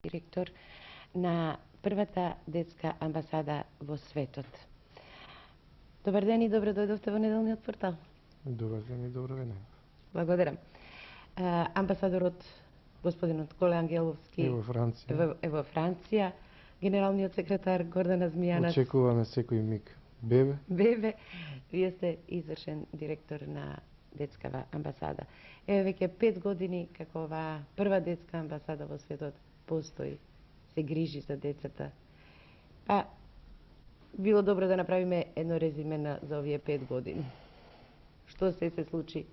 директор на првата детска амбасада во светот. Добар ден и добро дојдовте во неделниот портал. Добар ден и добро вене. Благодарам. Амбасадорот господинот Коле Ангеловски е во Франција, генералниот секретар Гордана Змијанац. Очекуваме секој миг. Бебе, вие сте извршен директор на детскава амбасада. Еве веќе 5 години како оваа прва детска амбасада во светот постои, се грижи за децата. Па било добро да направиме едно резиме за овие 5 години. Што се случи?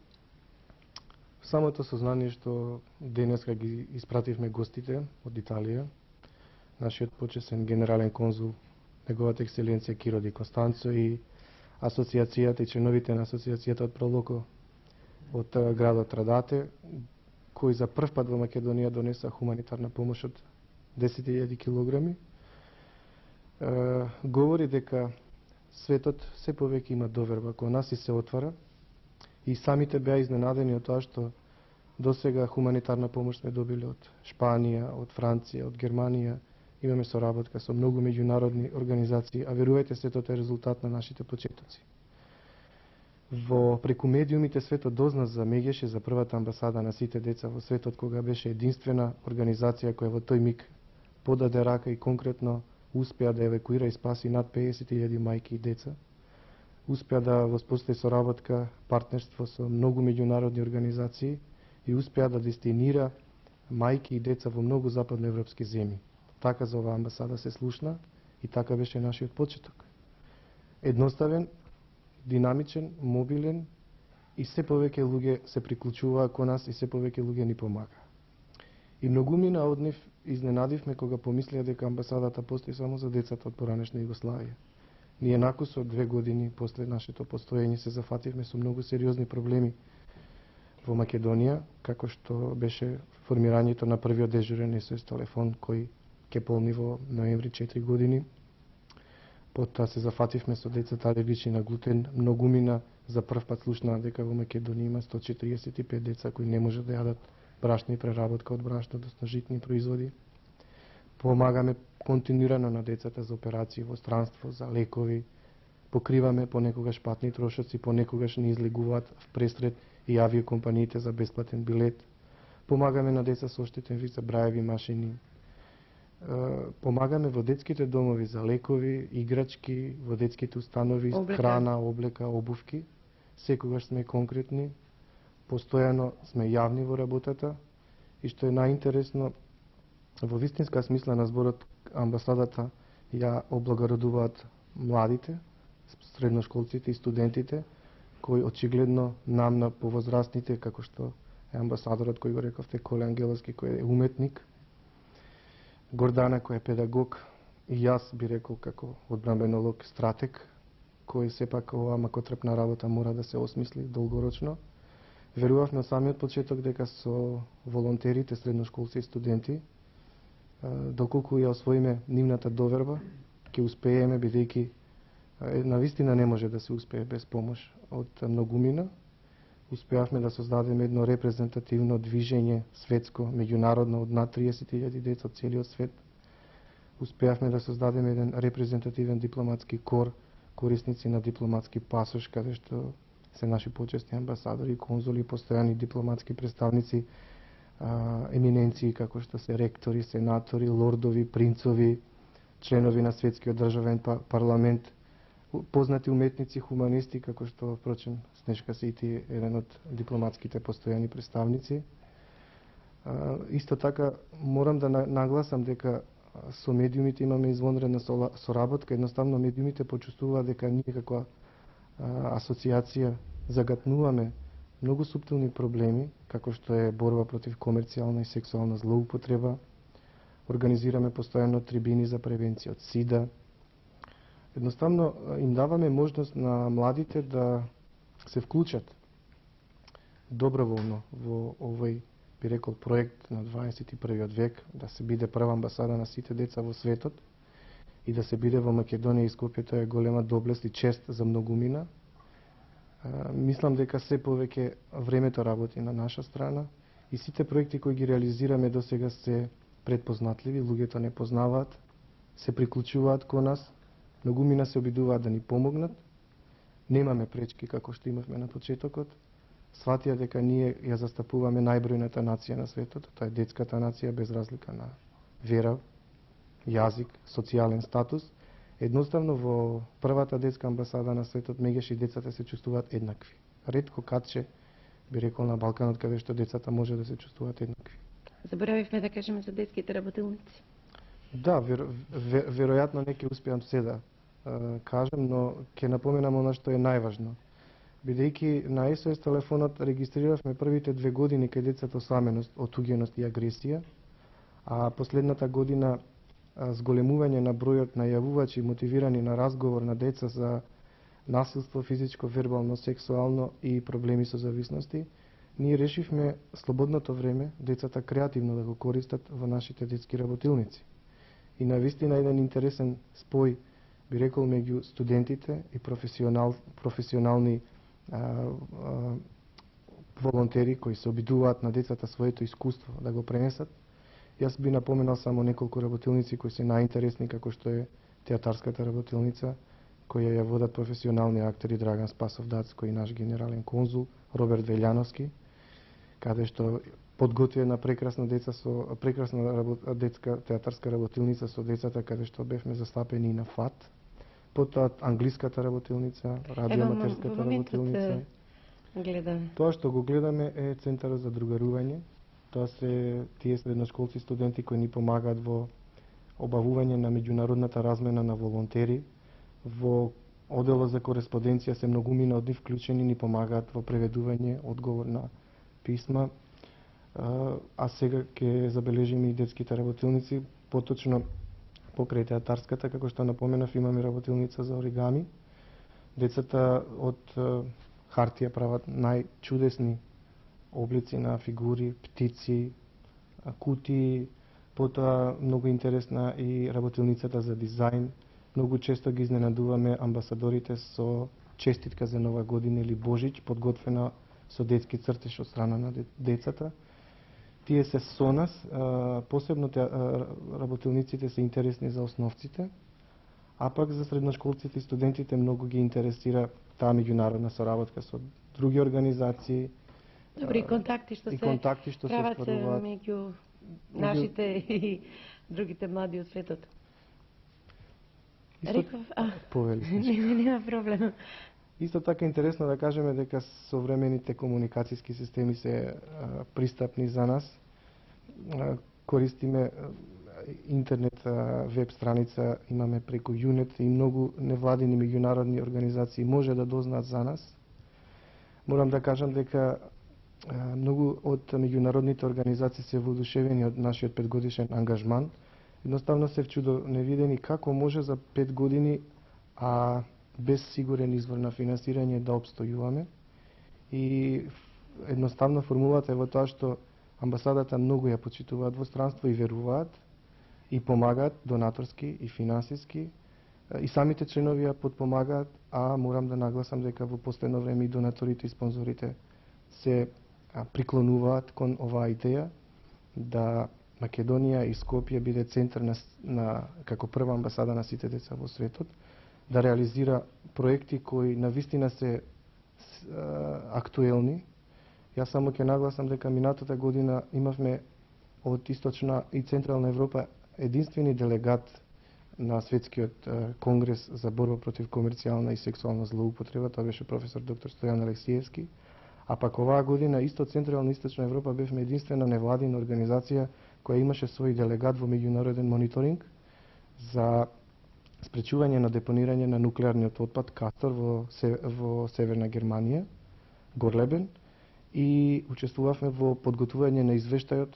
Самото сознание што денеска ги испративме гостите од Италија, нашиот почесен генерален конзул, неговата екселенција Киро Ди Констанцо и асоциацијата и членовите на асоциацијата од Пролоко од градот Радате, кои за прв пат во Македонија донеса хуманитарна помош од 10.000 килограми, говори дека светот се повеќе има доверба кон нас и се отвара, и самите беа изненадени од тоа што досега хуманитарна помош сме добили од Шпанија, од Франција, од Германија. Имаме соработка со многу меѓународни организации, а верувајте, светот е резултат на нашите почетоци. Во преку медиумите светот дозна за Мегеше, за првата амбасада на сите деца во светот, кога беше единствена организација која во тој миг подаде рака и конкретно успеа да евакуира и спаси над 50.000 мајки и деца. Успеа да воспостави соработка, партнерство со многу меѓународни организации и успеа да дестинира мајки и деца во многу западноевропски земји. Така за оваа амбасада се слушна и така беше нашиот почеток. Едноставен, динамичен, мобилен и се повеќе луѓе се приклучуваа кон нас и се повеќе луѓе ни помага. И многумина од нив изненадивме кога помислеа дека амбасадата постои само за децата од поранешна Југославија. Ние накусо 2 години после нашето постоење се зафативме со многу сериозни проблеми во Македонија, како што беше формирањето на првиот дежурен СОС телефон кој ке полни во ноември 4 години. Потоа се зафативме со децата алергични на глутен. Многумина за прв пат слушнаа дека во Македонија има 145 деца кои не можат да јадат брашно и преработка од брашно, односно житни производи. Помагаме континуирано на децата за операции во странство, за лекови. Покриваме понекогаш патни трошоци, понекогаш не излегуваат в пресред и авиокомпаниите за бесплатен билет. Помагаме на деца со оштетен вид за браеви машини. Помагаме во детските домови за лекови, играчки, во детските установи, храна, облека, обувки. Секогаш сме конкретни, постојано сме јавни во работата и што е најинтересно, во вистинска смисла на зборот, амбасадата ја облагородуваат младите, средношколците и студентите, кои очигледно нам на повозрастните, како што е амбасадорот кој го рековте, Коле Ангеловски, кој е уметник, Гордана кој е педагог и јас би рекол како одбранбенолог, стратег, кој сепак оваа макотрпна работа мора да се осмисли долгорочно. Верувавме од самиот почеток дека со волонтерите, средношколци и студенти, доколку ја освоиме нивната доверба, ќе успееме, бидејќи навистина не може да се успее без помош од многумина. Успеавме да создадеме едно репрезентативно движење светско, меѓународно од над 30.000 деца од целиот свет. Успеавме да создадеме еден репрезентативен дипломатски кор, корисници на дипломатски пасош, каде што се наши почесни амбасадори, конзули, постојани дипломатски представници, еминенции како што се ректори, сенатори, лордови, принцови, членови на светскиот државен парламент, познати уметници, хуманисти, како што, впрочем, Снежка Сити, еден од дипломатските постојани представници. Исто така, морам да нагласам дека со медиумите имаме извонредна соработка. Едноставно, медиумите почувствуваат дека ние како асоциација загатнуваме многу суптилни проблеми, како што е борба против комерцијална и сексуална злоупотреба. Организираме постојано трибини за превенција од СИДА. Едноставно им даваме можност на младите да се вклучат доброволно во овој, би рекол, проект на 21. век, да се биде прва амбасада на сите деца во светот и да се биде во Македонија и Скопје. Тоа е голема доблест и чест за многумина. Мислам дека се повеќе времето работи на наша страна и сите проекти кои ги реализираме досега се предпознатливи, луѓето не познаваат, се приклучуваат кон нас, многумина се обидуваат да ни помогнат. Немаме пречки како што имавме на почетокот. Сватија дека ние ја застапуваме најбројната нација на светот, тоа е детската нација без разлика на вера, јазик, социјален статус. Едноставно во првата детска амбасада на светот меѓаш и децата се чувствуваат еднакви. Ретко катче би рекол на Балканот каде што децата може да се чувствуваат еднакви. Заборавивме да кажеме за детските работилници. Да, веројатно не ќе успеам се да кажем, но ќе напоменам она што е најважно. Бидејќи на SOS телефонот регистриравме првите 2 години кај децата осаменост, отуѓеност и агресија, а последната година зголемување на бројот најавувачи мотивирани на разговор на деца за насилство, физичко, вербално, сексуално и проблеми со зависности, ние решивме слободното време децата креативно да го користат во нашите детски работилници. И навистина еден интересен спој, би рекол, меѓу студентите и професионални волонтери кои се обидуваат на децата своето искуство да го пренесат. Јас би напоменал само неколку работилници кои се најинтересни, како што е театарската работилница, која ја водат професионални актери Драган Спасов Дацко и наш генерален конзул Роберт Велјановски, каде што подготвена прекрасна детска театарска работилница со децата каде што бевме застапени на ФАТ. Потоа англиската работилница, радиоаматерската работилница. Гледаме. Тоа што го гледаме е центарот за другарување. Тоа се тие средношколци студенти кои ни помагаат во обавување на меѓународната размена на волонтери. Во оделот за кореспонденција се многумина од нив вклучени, ни помагаат во преведување, одговор на писма. А сега ќе забележиме и детските работилници, поточно покрај театарската, како што напоменав, имаме работилница за оригами. Децата од хартија прават најчудесни облици на фигури, птици, кутии, потоа многу интересна и работилницата за дизајн. Многу често ги изненадуваме амбасадорите со честитка за Нова година или Божич, подготвена со детски цртеж од страна на децата. Тие се со нас, посебно работилниците се интересни за основците, а пак за средношколците и студентите многу ги интересира таа меѓународна соработка со други организации. Добри контакти што се прават меѓу нашите и другите млади од светот. Реков, нема проблем. Исто така интересно да кажеме дека современите комуникацијски системи се пристапни за нас. Користиме интернет веб страница, имаме преку UNET и многу невладини меѓународни организации може да дознаат за нас. Морам да кажам дека многу од меѓународните организации се воодушевени од нашиот 5-годишен ангажман. Едноставно се вчудо невидени како може за 5 години, а без сигурен извор на финансирање да обстојуваме. И едноставно формулата е во тоа што амбасадата многу ја почитуваат во странство и веруваат и помагаат донаторски и финансиски. И самите членови ја подпомагаат, а морам да нагласам дека во последно време и донаторите и спонзорите се приклонуваат кон оваа идеја да Македонија и Скопје биде центар како прва амбасада на сите деца во светот, да реализира проекти кои навистина се актуелни. Јас само ќе нагласам дека минатата година имавме од Источна и Централна Европа единствени делегат на Светскиот конгрес за борба против комерцијална и сексуална злоупотреба, тоа беше професор доктор Стојан Алексиевски. А пак оваа година исто Централна и Источна Европа бевме единствена невладина организација која имаше свој делегат во меѓународен мониторинг за спречување на депонирање на нуклеарниот отпад Кастор во Северна Германија, Горлебен, и учествувавме во подготвување на извештајот,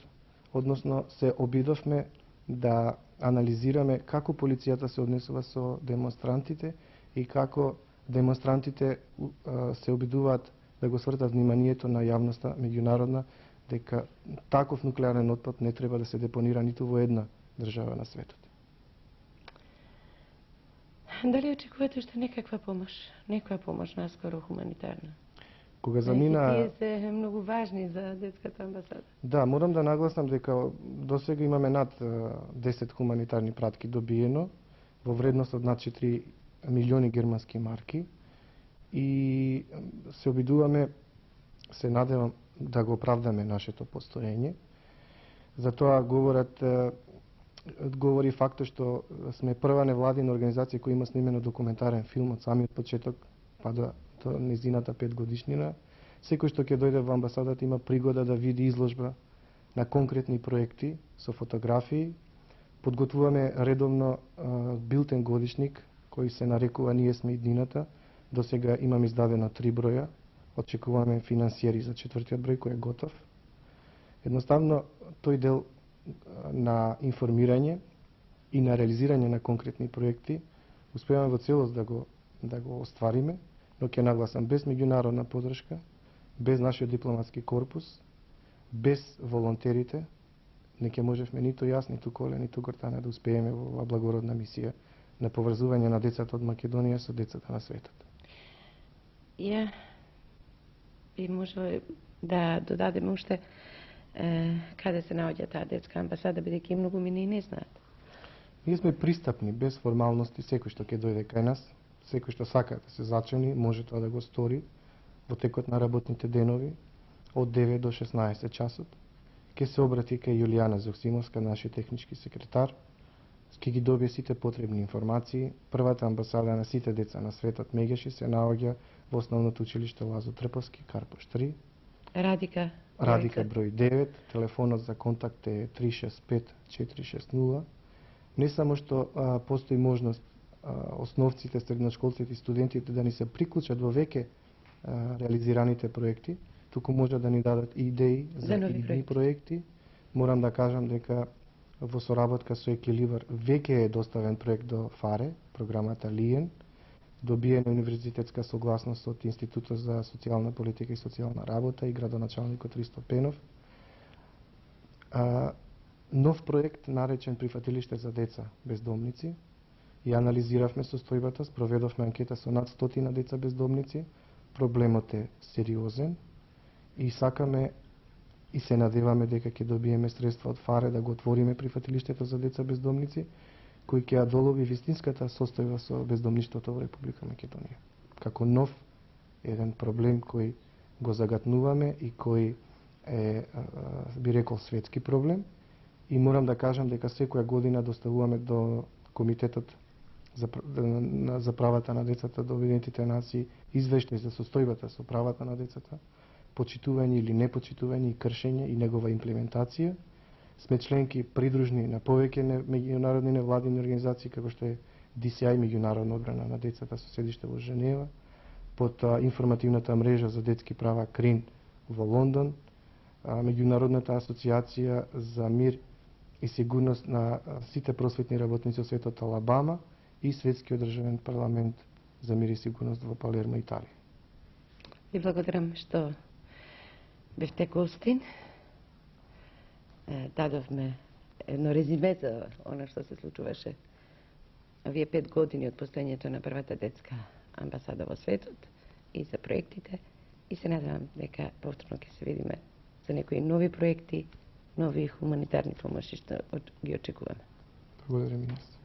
односно се обидовме да анализираме како полицијата се однесува со демонстрантите и како демонстрантите се обидуваат да го свртат вниманието на јавноста меѓународна дека таков нуклеарен отпад не треба да се депонира ниту во една држава на светот. Дали очекувате уште некаква помош? Некоја помош наскоро хуманитарна? Кога Значи, замина... тие се многу важни за детската амбасада. Да, морам да нагласам дека досега имаме над 10 хуманитарни пратки добиено во вредност од над 4 милиони германски марки и се обидуваме, се надевам да го оправдаме нашето постоење. Затоа говори фактот што сме прва невладина организација која има снимено документарен филм од самиот почеток па до незината 5 годишнина. Секој што ќе дојде во амбасадата има пригода да види изложба на конкретни проекти со фотографии. Подготвуваме редовно билтен годишник кој се нарекува Ние сме иднината. До сега имам издадено 3 броја. Очекуваме финансиери за 4-тиот број кој е готов. Едноставно, тој дел на информирање и на реализирање на конкретни проекти успеваме во целост да го оствариме, но ќе нагласам без меѓународна поддршка, без нашиот дипломатски корпус, без волонтерите, не ќе можевме ниту јас, ниту Коле, ниту Гортана да успееме во оваа благородна мисија на поврзување на децата од Македонија со децата на светот. Ја би можело да додадеме уште каде се наоѓа таа детска амбасада, бидејќи многу мини не знаат. Ние сме пристапни, без формалности, секој што ќе дојде кај нас, секој што сака да се зачини, може тоа да го стори во текот на работните денови од 9 до 16 часот. Ќе се обрати кај Јулијана Зоксимовска, нашиот технички секретар, ќе ги добие сите потребни информации. Првата амбасада на сите деца на светот Мегеши се наоѓа во основното училиште Лазо Трповски, Карпош 3. Радика број 9, телефонот за контакт е 365-460. Не само што постои можност основците, средношколците и студентите да ни се приклучат во веќе реализираните проекти, туку може да ни дадат идеи за идни проекти. Морам да кажам дека во соработка со Екиливар веќе е доставен проект до ФАРЕ, програмата ЛИЕН, добиена универзитетска согласност од Институтот за социјална политика и социјална работа и градоначалникот Ристо Пенов. Нов проект наречен Прифатилиште за деца бездомници. И анализиравме состојбата, спроведовме анкета со над 100 деца бездомници. Проблемот е сериозен и сакаме и се надеваме дека ќе добиеме средства од ФАРЕ да го отвориме Прифатилиштето за деца бездомници, кој ќе ја долови вистинската состојба со бездомништвото во Република Македонија. Како нов еден проблем кој го загатнуваме и кој е, би рекол, светски проблем. И морам да кажам дека секоја година доставуваме до Комитетот за правата на децата до Обединетите нации извештај за состојбата со правата на децата, почитување или непочитување и кршење и негова имплементација. Сме членки придружни на повеќе меѓународни невладини организации како што е DCI, меѓународна одбрана на децата со седиште во Женева, под информативната мрежа за детски права КРИН во Лондон, меѓународната асоциација за мир и сигурност на сите просветни работници од светот Алабама и Светскиот државен парламент за мир и сигурност во Палермо, Италија. Ви благодарам што бевте гостин. Дадовме едно резиме за оно што се случуваше овие 5 години од постоењето на првата детска амбасада во светот и за проектите. И се надевам дека повторно ќе се видиме за некои нови проекти, нови хуманитарни помоши што ги очекуваме. Благодарам и нас.